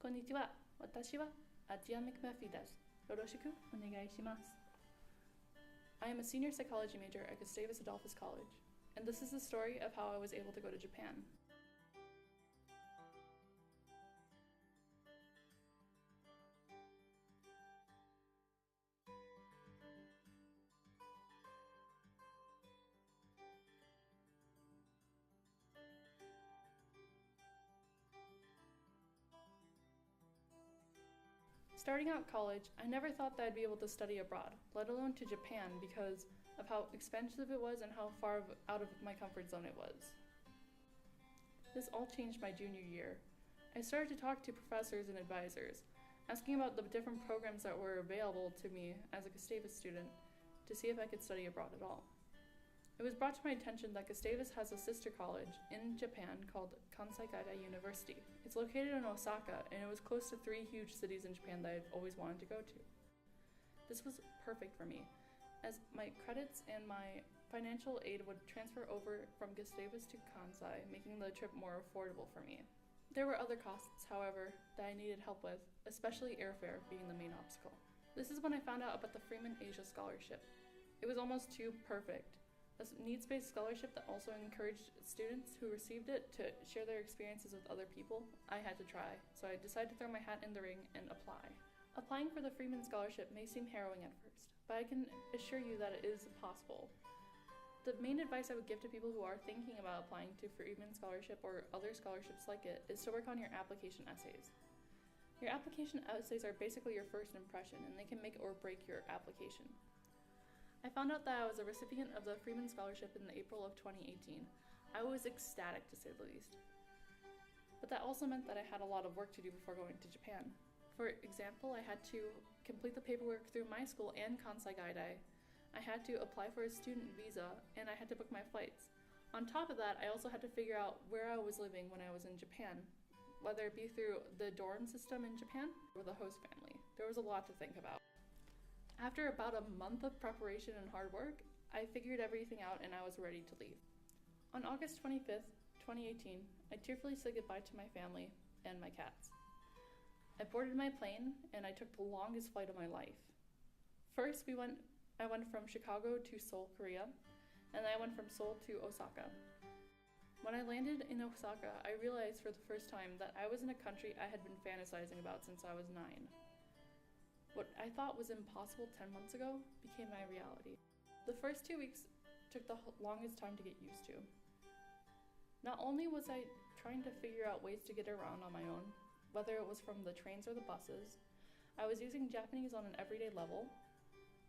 こんにちは。私はアジアン・メクマフィーです。よろしくお願いします。I am a senior psychology major at Gustavus Adolphus College, and this is the story of how I was able to go to Japan. Starting out college, I never thought that I'd be able to study abroad, let alone to Japan, because of how expensive it was and how far out of my comfort zone it was. This all changed my junior year. I started to talk to professors and advisors, asking about the different programs that were available to me as a Gustavus student to see if I could study abroad at all. It was brought to my attention that Gustavus has a sister college in Japan called Kansai Gaidai University. It's located in Osaka, and it was close to 3 huge cities in Japan that I've always wanted to go to. This was perfect for me, as my credits and my financial aid would transfer over from Gustavus to Kansai, making the trip more affordable for me. There were other costs, however, that I needed help with, especially airfare being the main obstacle. This is when I found out about the Freeman Asia Scholarship. It was almost too perfect. A needs-based scholarship that also encouraged students who received it to share their experiences with other people. I had to try, so I decided to throw my hat in the ring and apply. Applying for the Freeman Scholarship may seem harrowing at first, but I can assure you that it is possible. The main advice I would give to people who are thinking about applying to Freeman Scholarship or other scholarships like it is to work on your application essays. Your application essays are basically your first impression, and they can make or break your application. I found out that I was a recipient of the Freeman Scholarship in April of 2018. I was ecstatic, to say the least. But that also meant that I had a lot of work to do before going to Japan. For example, I had to complete the paperwork through my school and Kansai Gaidai. I had to apply for a student visa, and I had to book my flights. On top of that, I also had to figure out where I was living when I was in Japan, whether it be through the dorm system in Japan or the host family. There was a lot to think about. After about a month of preparation and hard work, I figured everything out and I was ready to leave. On August 25th, 2018, I tearfully said goodbye to my family and my cats. I boarded my plane and I took the longest flight of my life. First, I went from Chicago to Seoul, Korea, and then I went from Seoul to Osaka. When I landed in Osaka, I realized for the first time that I was in a country I had been fantasizing about since I was 9. What I thought was impossible 10 months ago became my reality. The first 2 weeks took the longest time to get used to. Not only was I trying to figure out ways to get around on my own, whether it was from the trains or the buses, I was using Japanese on an everyday level.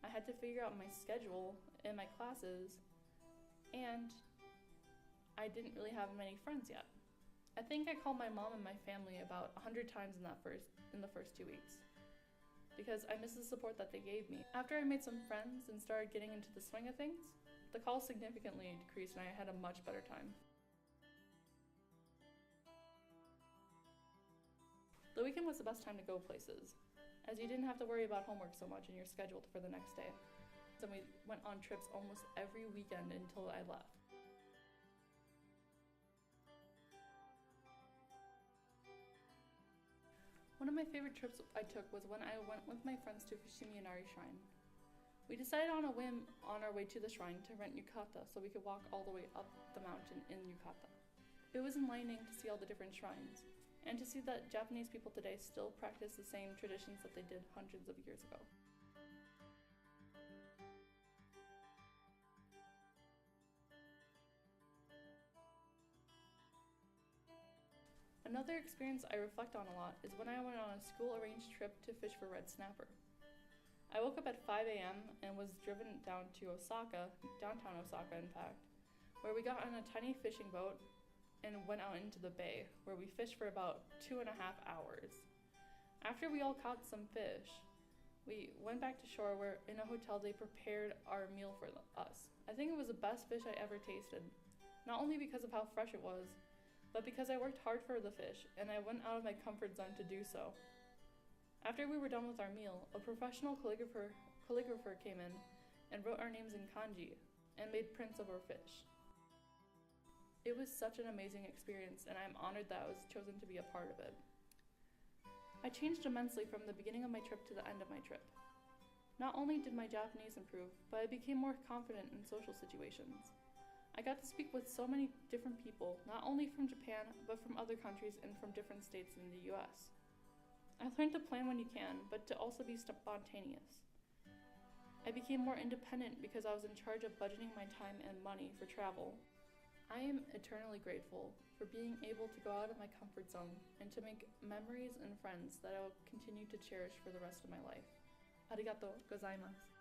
I had to figure out my schedule and my classes, and I didn't really have many friends yet. I think I called my mom and my family about 100 times in the first 2 weeks, because I missed the support that they gave me. After I made some friends and started getting into the swing of things, the calls significantly decreased and I had a much better time. The weekend was the best time to go places, as you didn't have to worry about homework so much and you're scheduled for the next day. So we went on trips almost every weekend until I left. One of my favorite trips I took was when I went with my friends to Fushimi Inari Shrine. We decided on a whim on our way to the shrine to rent yukata so we could walk all the way up the mountain in yukata. It was enlightening to see all the different shrines, and to see that Japanese people today still practice the same traditions that they did hundreds of years ago. Another experience I reflect on a lot is when I went on a school-arranged trip to fish for red snapper. I woke up at 5 a.m. and was driven down to Osaka, downtown Osaka in fact, where we got on a tiny fishing boat and went out into the bay, where we fished for about 2.5 hours. After we all caught some fish, we went back to shore where in a hotel they prepared our meal for us. I think it was the best fish I ever tasted, not only because of how fresh it was, but because I worked hard for the fish, and I went out of my comfort zone to do so. After we were done with our meal, a professional calligrapher came in and wrote our names in kanji and made prints of our fish. It was such an amazing experience, and I'm honored that I was chosen to be a part of it. I changed immensely from the beginning of my trip to the end of my trip. Not only did my Japanese improve, but I became more confident in social situations. I got to speak with so many different people, not only from Japan, but from other countries and from different states in the US. I learned to plan when you can, but to also be spontaneous. I became more independent because I was in charge of budgeting my time and money for travel. I am eternally grateful for being able to go out of my comfort zone and to make memories and friends that I will continue to cherish for the rest of my life. Arigato gozaimasu.